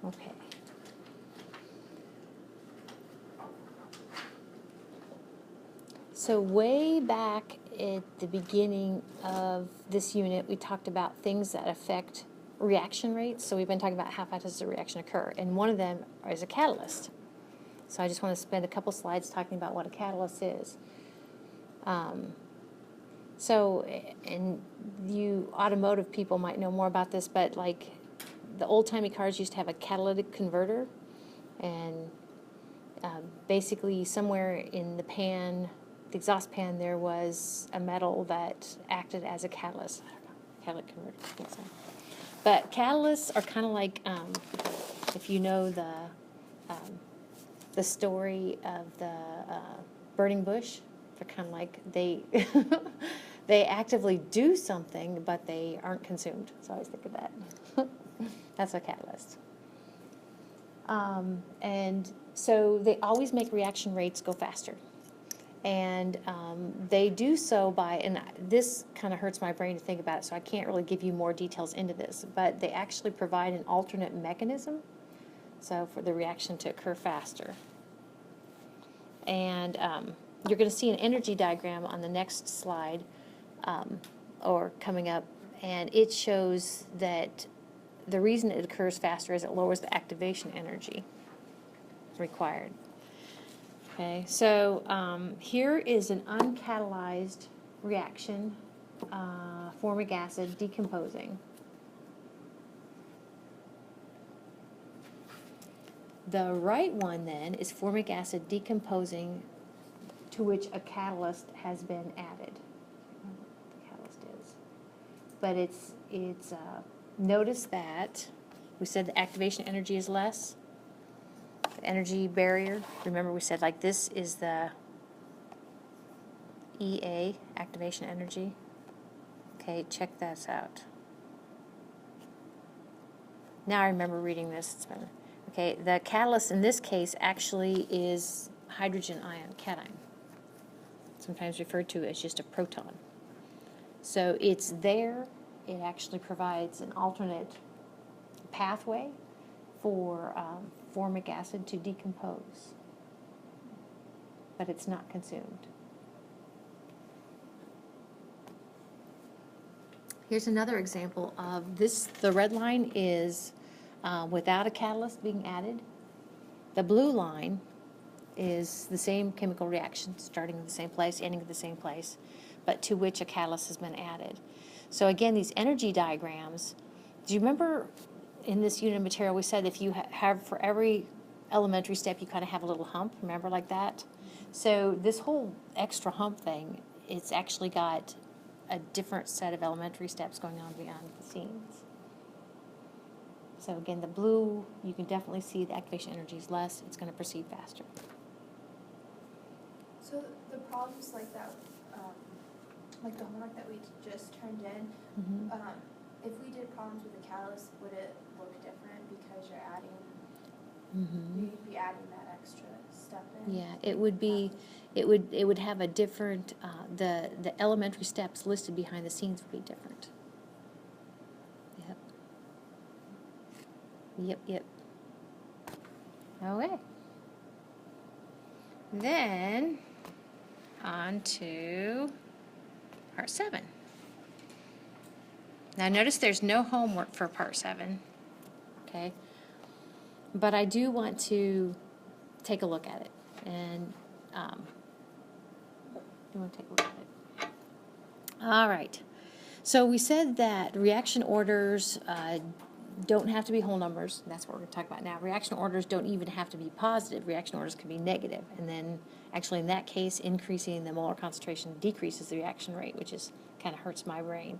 Okay. So way back at the beginning of this unit, we talked about things that affect reaction rates. So we've been talking about how fast does a reaction occur, and one of them is a catalyst. So I just want to spend a couple slides talking about what a catalyst is. And you automotive people might know more about this, but like the old-timey cars used to have a catalytic converter, and basically somewhere in the pan, the exhaust pan, there was a metal that acted as a catalyst. I don't know, catalytic converter, I think so. But catalysts are kind of like, if you know the story of the burning bush, they're kind of like they they actively do something, but they aren't consumed. So I always think of that. That's a catalyst. And so they always make reaction rates go faster. And they do so by, and this kind of hurts my brain to think about it, so I can't really give you more details into this, but they actually provide an alternate mechanism, so for the reaction to occur faster. And you're going to see an energy diagram on the next slide, or coming up, and it shows that the reason it occurs faster is it lowers the activation energy required. Okay, so here is an uncatalyzed reaction, formic acid decomposing. The right one then is formic acid decomposing to which a catalyst has been added. I don't know what the catalyst is. But it's notice that we said the activation energy is less. The energy barrier, remember we said like this is the EA, activation energy. Okay, check this out. Now I remember reading this. It's been, okay, the catalyst in this case actually is hydrogen ion, cation, sometimes referred to as just a proton. So it's there. It actually provides an alternate pathway for formic acid to decompose, but it's not consumed. Here's another example of this. The red line is without a catalyst being added. The blue line is the same chemical reaction, starting in the same place, ending at the same place, but to which a catalyst has been added. So again, these energy diagrams, do you remember in this unit of material we said if you have for every elementary step you kind of have a little hump, remember, like that? So this whole extra hump thing, it's actually got a different set of elementary steps going on behind the scenes. So again, the blue, you can definitely see the activation energy is less, it's going to proceed faster. So the problems like that, like the homework that we just turned in, if we did problems with the catalyst, would it look different because you're adding, you'd be adding that extra step in? Yeah, it would be, it would have a different, the elementary steps listed behind the scenes would be different. Yep. Okay. Then, on to part 7. Now notice there's no homework for part 7, okay? But I do want to take a look at it, and you want to take a look at it. All right. So we said that reaction orders don't have to be whole numbers. That's what we're going to talk about now. Reaction orders don't even have to be positive. Reaction orders can be negative. And then actually in that case, increasing the molar concentration decreases the reaction rate, which is kind of hurts my brain.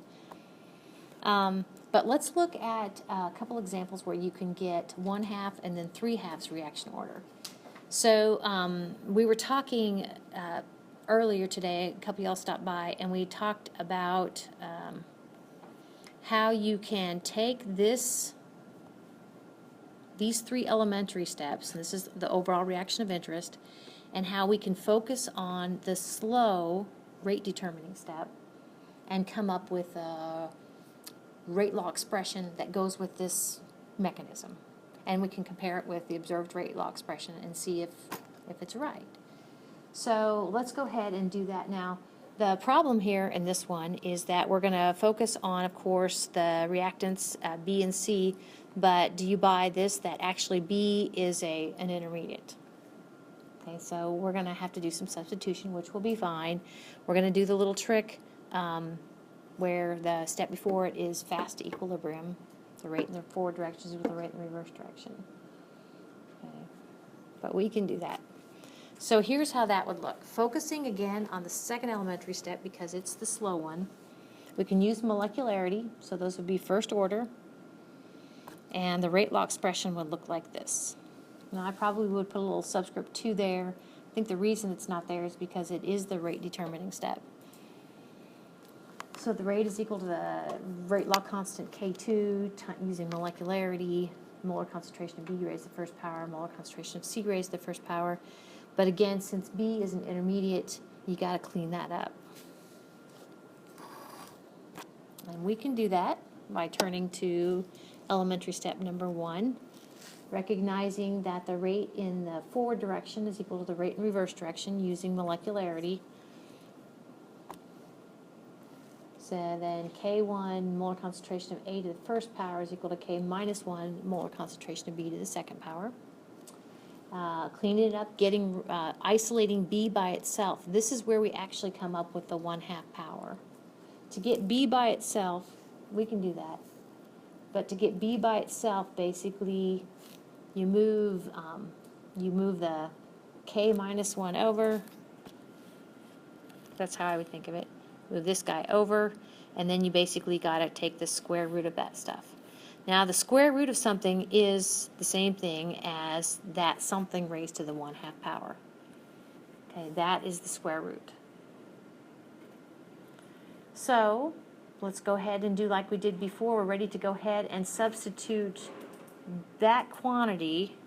But let's look at a couple examples where you can get 1/2 and then 3/2 reaction order. So we were talking earlier today, a couple of y'all stopped by, and we talked about how you can take these 3 elementary steps, and this is the overall reaction of interest, and how we can focus on the slow rate determining step and come up with a rate law expression that goes with this mechanism. and we can compare it with the observed rate law expression and see if it's right. So let's go ahead and do that now. The problem here in this one is that we're going to focus on, of course, the reactants B and C, but do you buy this, that actually B is an intermediate? Okay, so we're going to have to do some substitution, which will be fine. We're going to do the little trick where the step before it is fast equilibrium, the rate in the forward directions with the rate in the reverse direction. Okay, but we can do that. So here's how that would look. Focusing again on the second elementary step because it's the slow one. We can use molecularity, so those would be first order. And the rate law expression would look like this. Now I probably would put a little subscript 2 there. I think the reason it's not there is because it is the rate determining step. So the rate is equal to the rate law constant K2 using molecularity, molar concentration of B raised to the first power, molar concentration of C raised to the first power. But again, since B is an intermediate, you got to clean that up. And we can do that by turning to elementary step number 1, recognizing that the rate in the forward direction is equal to the rate in reverse direction using molecularity. So then K1 molar concentration of A to the first power is equal to K minus 1 molar concentration of B to the second power. Cleaning it up, isolating B by itself. This is where we actually come up with the 1/2 power. To get B by itself, we can do that. But to get B by itself, basically, you move the K minus 1 over. That's how I would think of it. Move this guy over, and then you basically got to take the square root of that stuff. Now, the square root of something is the same thing as that something raised to the 1/2 power. Okay, that is the square root. So, let's go ahead and do like we did before. We're ready to go ahead and substitute that quantity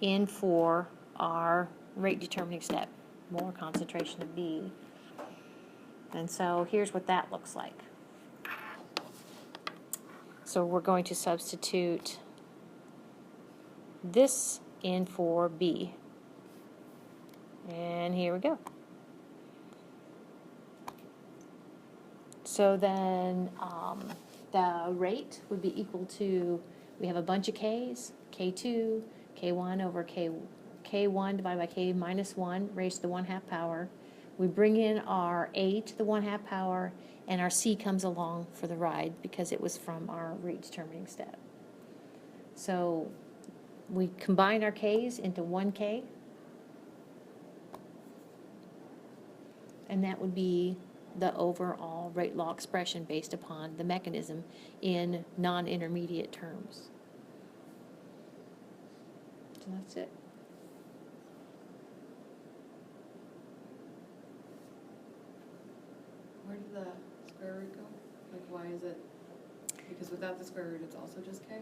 in for our rate determining step, molar concentration of B. And so, here's what that looks like. So we're going to substitute this in for B. And here we go. So then the rate would be equal to, we have a bunch of K's, K2, K1 over K1 divided by K minus 1 raised to the 1/2 power. We bring in our A to the 1/2 power, and our C comes along for the ride because it was from our rate determining step. So we combine our K's into 1K, and that would be the overall rate law expression based upon the mechanism in non-intermediate terms. So that's it. Where did the square root go? Like, why is it? Because without the square root, it's also just K?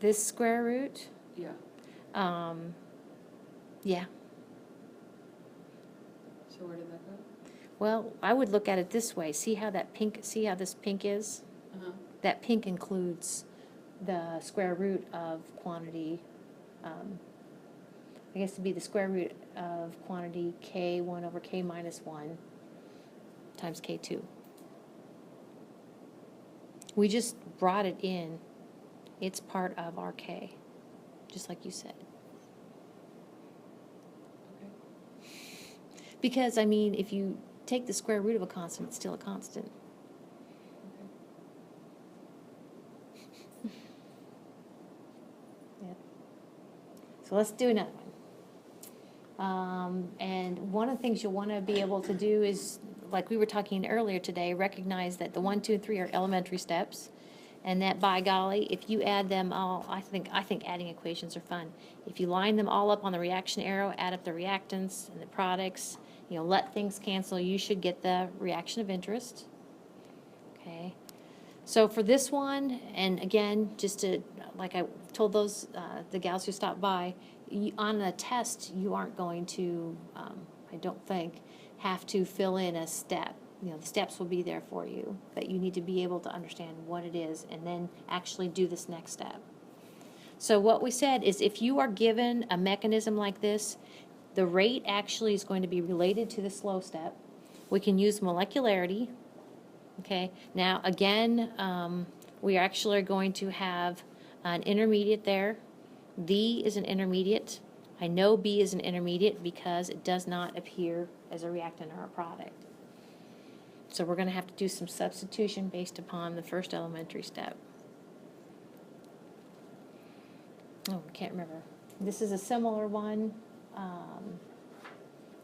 This square root, Yeah. yeah. So where did that go? Well, I would look at it this way. See how this pink is? Uh-huh. That pink includes the square root of quantity, I guess it'd be the square root of quantity K1 over K minus 1 times K2. We just brought it in. It's part of our K, just like you said. Okay. Because, I mean, if you take the square root of a constant, it's still a constant. Okay. Yeah. So let's do another one. And one of the things you'll want to be able to do is, like we were talking earlier today, recognize that the 1, 2, and 3 are elementary steps, and that by golly, if you add them all, I think adding equations are fun. If you line them all up on the reaction arrow, add up the reactants and the products, let things cancel, you should get the reaction of interest. Okay. So for this one, and again, just to, like I told those, the gals who stopped by, on a test, you aren't going to, I don't think, have to fill in a step. you know, the steps will be there for you, but you need to be able to understand what it is and then actually do this next step. So what we said is if you are given a mechanism like this, the rate actually is going to be related to the slow step. We can use molecularity. Okay, now again, we actually are going to have an intermediate there. D is an intermediate. I know B is an intermediate because it does not appear as a reactant or a product. So we're going to have to do some substitution based upon the first elementary step. Oh, I can't remember. This is a similar one.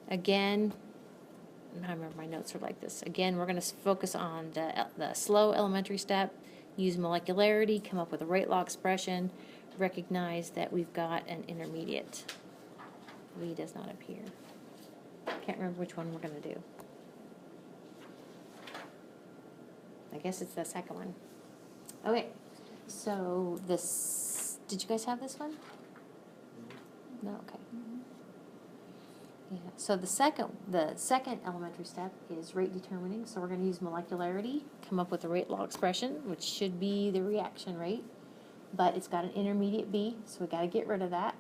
Again, I remember my notes are like this. Again, we're going to focus on the slow elementary step, use molecularity, come up with a rate law expression, recognize that we've got an intermediate. V does not appear. Can't remember which one we're going to do. I guess it's the second one. Okay, so this, did you guys have this one? No, okay. Yeah, so the second elementary step is rate determining. So we're going to use molecularity, come up with a rate law expression, which should be the reaction rate, but it's got an intermediate B, so we got to get rid of that.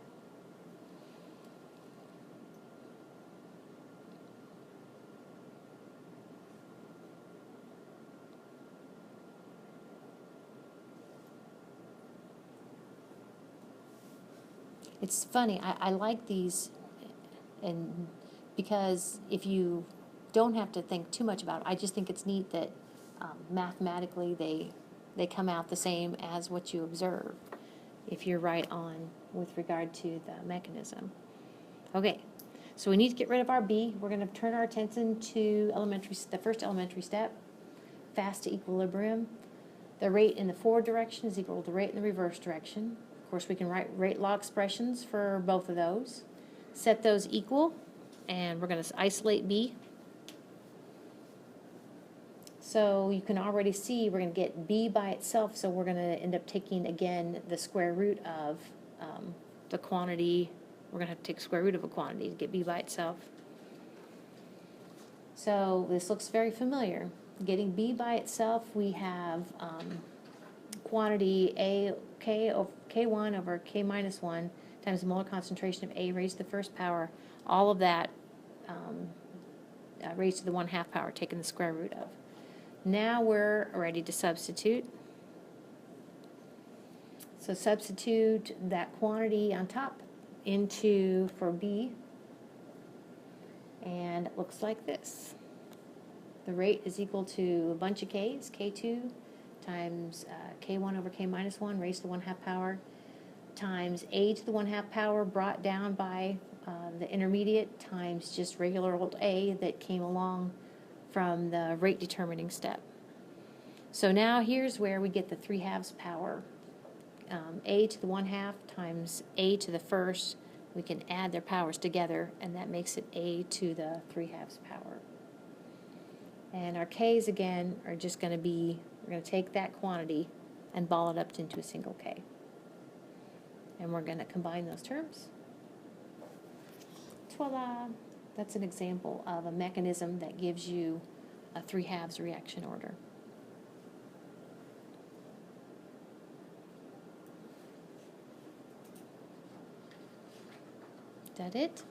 It's funny, I like these, and because if you don't have to think too much about it, I just think it's neat that mathematically they come out the same as what you observe, if you're right on with regard to the mechanism. Okay, so we need to get rid of our B. We're going to turn our attention to the first elementary step, fast to equilibrium. The rate in the forward direction is equal to the rate in the reverse direction. Of course, we can write rate law expressions for both of those. Set those equal, and we're going to isolate B. So you can already see we're going to get B by itself, so we're going to end up taking, again, the square root of the quantity. We're going to have to take square root of a quantity to get B by itself. So this looks very familiar. Getting B by itself, we have quantity K1 over K minus 1 times the molar concentration of A raised to the first power. All of that raised to the 1/2 power, taking the square root of. Now we're ready to substitute. So substitute that quantity on top into for B, and it looks like this. The rate is equal to a bunch of K's, K2 times K1 over K minus 1 raised to the 1/2 power times A to the 1/2 power brought down by the intermediate times just regular old A that came along from the rate determining step. So now here's where we get the 3/2 power. A to the 1/2 times A to the first, we can add their powers together, and that makes it A to the 3/2 power. And our K's again are just going to be, we're going to take that quantity and ball it up into a single K. And we're going to combine those terms. Voila! That's an example of a mechanism that gives you a 3/2 reaction order. Is that it?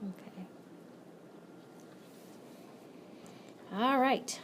Okay. All right.